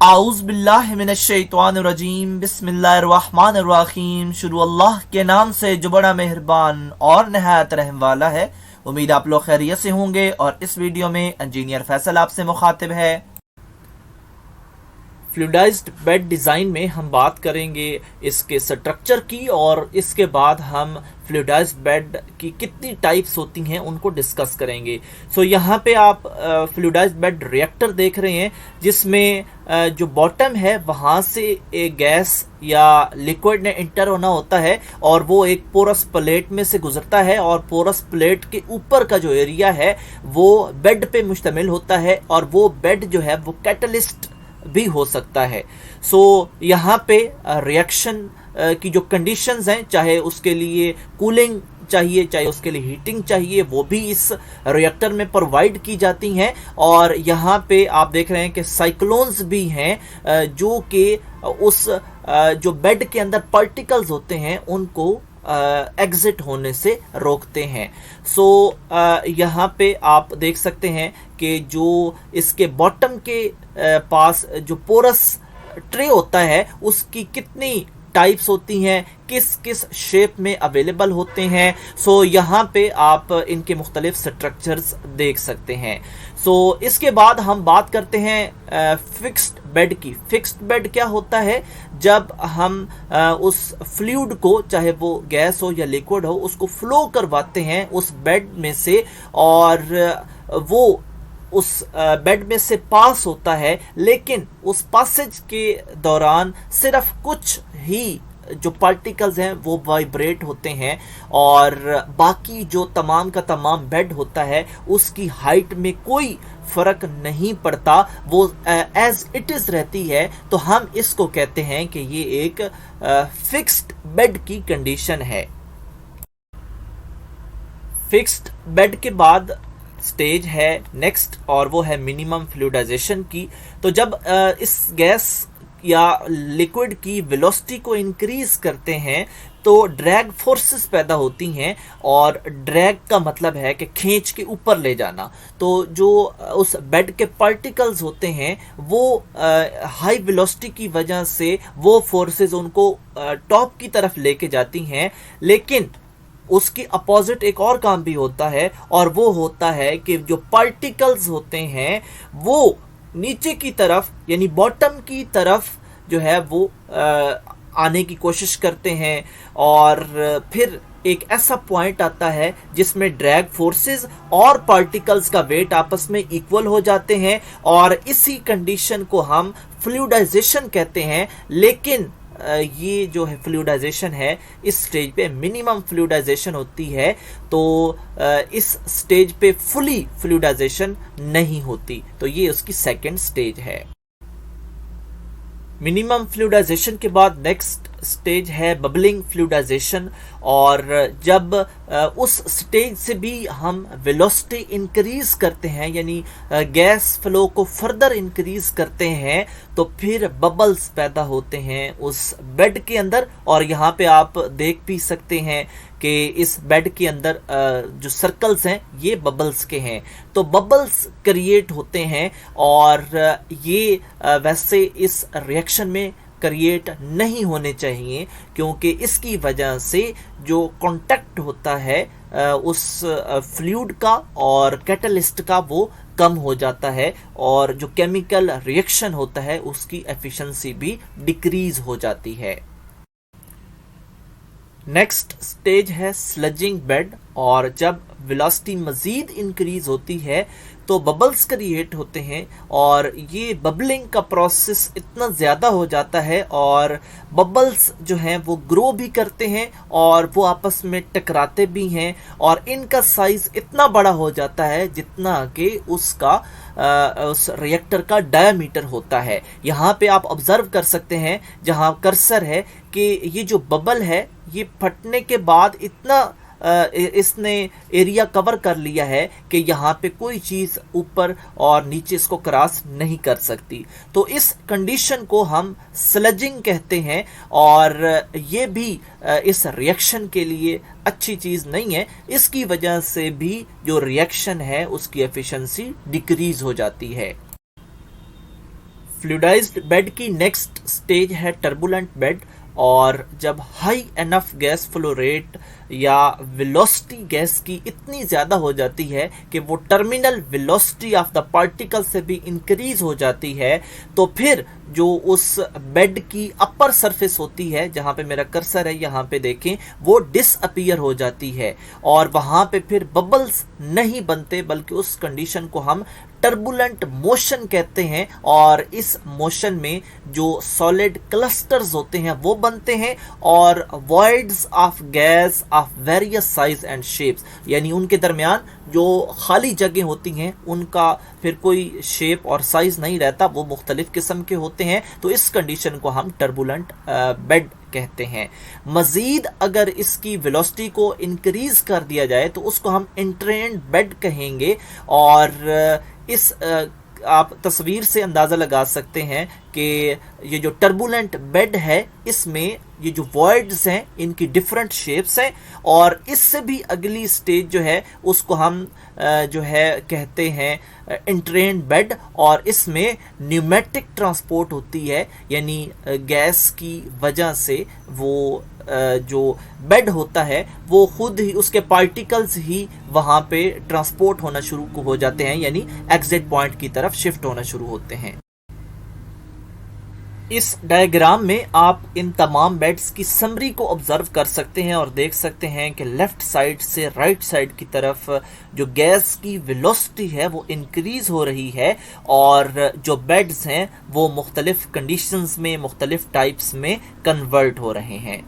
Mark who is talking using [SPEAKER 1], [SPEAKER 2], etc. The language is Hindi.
[SPEAKER 1] आऊज़ बिल्लाहि मिनश्शैतानिर्रजीम बिस्मिल्लाहिर्रहमानिर्रहीम। शुरू अल्लाह के नाम से जो बड़ा मेहरबान और नहायत रहम वाला है। उम्मीद आप लोग खैरियत से होंगे और इस वीडियो में इंजीनियर फैसल आपसे मुखातिब है। फ्लूइडाइज्ड बेड डिज़ाइन में हम बात करेंगे इसके स्ट्रक्चर की और इसके बाद हम फ्लूइडाइज्ड बेड की कितनी टाइप्स होती हैं उनको डिस्कस करेंगे। यहाँ पे आप फ्लूइडाइज्ड बेड रिएक्टर देख रहे हैं जिसमें जो बॉटम है वहाँ से एक गैस या लिक्विड ने इंटर होना होता है और वो एक पोरस प्लेट में से गुजरता है और पोरस प्लेट के ऊपर का जो एरिया है वो बेड पे मुश्तमिल होता है और वो बेड जो है वो कैटलिस्ट भी हो सकता है। यहाँ पे रिएक्शन की जो कंडीशंस हैं, चाहे उसके लिए कूलिंग चाहिए चाहे उसके लिए हीटिंग चाहिए, वो भी इस रिएक्टर में प्रोवाइड की जाती हैं। और यहाँ पे आप देख रहे हैं कि साइक्लोन्स भी हैं जो कि उस जो बेड के अंदर पार्टिकल्स होते हैं उनको एग्जिट होने से रोकते हैं। यहाँ पे आप देख सकते हैं कि जो इसके बॉटम के पास जो पोरस ट्रे होता है उसकी कितनी टाइप्स होती हैं, किस किस शेप में अवेलेबल होते हैं। यहाँ पे आप इनके मुख्तलिफ स्ट्रक्चर्स देख सकते हैं। इसके बाद हम बात करते हैं फिक्स्ड बेड की। फिक्स्ड बेड क्या होता है? जब हम उस फ्लूइड को, चाहे वो गैस हो या लिक्विड हो, उसको फ्लो करवाते हैं उस बेड में से और वो उस बेड में से पास होता है, लेकिन उस पासेज के दौरान सिर्फ कुछ ही जो पार्टिकल्स हैं वो वाइब्रेट होते हैं और बाकी जो तमाम का तमाम बेड होता है उसकी हाइट में कोई फ़र्क नहीं पड़ता, वो एज इट इज़ रहती है। तो हम इसको कहते हैं कि ये एक फिक्स्ड बेड की कंडीशन है। फिक्स्ड बेड के बाद स्टेज है नेक्स्ट और वो है मिनिमम फ्लूइडाइजेशन की। तो जब इस गैस या लिक्विड की वेलोसिटी को इंक्रीज करते हैं तो ड्रैग फोर्सेस पैदा होती हैं और ड्रैग का मतलब है कि खींच के ऊपर ले जाना। तो जो उस बेड के पार्टिकल्स होते हैं वो हाई वेलोसिटी की वजह से वो फोर्सेस उनको टॉप की तरफ लेके जाती हैं, लेकिन उसकी अपोजिट एक और काम भी होता है और वो होता है कि जो पार्टिकल्स होते हैं वो नीचे की तरफ यानी बॉटम की तरफ जो है वो आने की कोशिश करते हैं और फिर एक ऐसा पॉइंट आता है जिसमें ड्रैग फोर्सेस और पार्टिकल्स का वेट आपस में इक्वल हो जाते हैं और इसी कंडीशन को हम फ्लूइडाइजेशन कहते हैं। लेकिन ये जो है फ्लूइडाइजेशन है इस स्टेज पे मिनिमम फ्लूइडाइजेशन होती है, तो इस स्टेज पे फुली फ्लूइडाइजेशन नहीं होती। तो ये उसकी सेकंड स्टेज है। मिनिमम फ्लूइडाइजेशन के बाद नेक्स्ट स्टेज है बबलिंग फ्लूइडाइजेशन और जब उस स्टेज से भी हम वेलोसिटी इंक्रीज करते हैं यानी गैस फ्लो को फर्दर इंक्रीज करते हैं तो फिर बबल्स पैदा होते हैं उस बेड के अंदर। और यहाँ पे आप देख भी सकते हैं कि इस बेड के अंदर जो सर्कल्स हैं ये बबल्स के हैं। तो बबल्स क्रिएट होते हैं और ये वैसे इस रिएक्शन में क्रिएट नहीं होने चाहिए क्योंकि इसकी वजह से जो कांटेक्ट होता है उस फ्लूइड का और कैटलिस्ट का वो कम हो जाता है और जो केमिकल रिएक्शन होता है उसकी एफिशिएंसी भी डिक्रीज हो जाती है। नेक्स्ट स्टेज है स्लजिंग बेड और जब वेलोसिटी मज़ीद इंक्रीज होती है तो बबल्स क्रिएट होते हैं और ये बबलिंग का प्रोसेस इतना ज़्यादा हो जाता है और बबल्स जो हैं वो ग्रो भी करते हैं और वो आपस में टकराते भी हैं और इनका साइज़ इतना बड़ा हो जाता है जितना कि उसका उस रिएक्टर का डायमीटर होता है। यहाँ पे आप ऑब्जर्व कर सकते हैं जहाँ कर्सर है कि ये जो बबल है ये फटने के बाद इतना इसने एरिया कवर कर लिया है कि यहाँ पे कोई चीज़ ऊपर और नीचे इसको क्रॉस नहीं कर सकती। तो इस कंडीशन को हम स्लजिंग कहते हैं और ये भी इस रिएक्शन के लिए अच्छी चीज़ नहीं है। इसकी वजह से भी जो रिएक्शन है उसकी एफिशिएंसी डिक्रीज हो जाती है। फ्लूइडाइज्ड बेड की नेक्स्ट स्टेज है टर्बुलेंट बेड। और जब high enough gas flow rate या वेलोसिटी गैस की इतनी ज़्यादा हो जाती है कि वो terminal velocity of the particle से भी इंक्रीज हो जाती है, तो फिर जो उस बेड की अपर सरफेस होती है, जहाँ पे मेरा कर्सर है यहाँ पे देखें, वो डिसअपीयर हो जाती है और वहाँ पे फिर बबल्स नहीं बनते, बल्कि उस कंडीशन को हम टर्बुलेंट मोशन कहते हैं। और इस मोशन में जो सॉलिड क्लस्टर्स होते हैं वो बनते हैं और voids of gas off various size and shapes, यानी उनके दरमियान जो खाली जगह होती हैं उनका फिर कोई शेप और साइज नहीं रहता, वो मुख्तलिफ किस्म के होते हैं। तो इस कंडीशन को हम टर्बुलेंट बेड कहते हैं। मजीद अगर इसकी वेलोसिटी को इंक्रीज कर दिया जाए तो उसको हम एंट्रेंड बेड कहेंगे। और इस आप तस्वीर से अंदाज़ा लगा सकते हैं कि ये जो टर्बुलेंट बेड है, इसमें ये जो वॉइड्स हैं इनकी डिफरेंट शेप्स हैं। और इससे भी अगली स्टेज जो है उसको हम जो है कहते हैं एंट्रेंड बेड। और इसमें न्यूमेटिक ट्रांसपोर्ट होती है, यानी गैस की वजह से वो जो बेड होता है वो खुद ही, उसके पार्टिकल्स ही वहाँ पे ट्रांसपोर्ट होना शुरू हो जाते हैं, यानी एग्जिट पॉइंट की तरफ शिफ्ट होना शुरू होते हैं। इस डायग्राम में आप इन तमाम बेड्स की समरी को ऑब्जर्व कर सकते हैं और देख सकते हैं कि लेफ्ट साइड से राइट साइड की तरफ जो गैस की वेलोसिटी है वो इंक्रीज हो रही है और जो बेड्स हैं वो मुख्तलिफ कंडीशंस में, मुख्तलिफ टाइप्स में कन्वर्ट हो रहे हैं।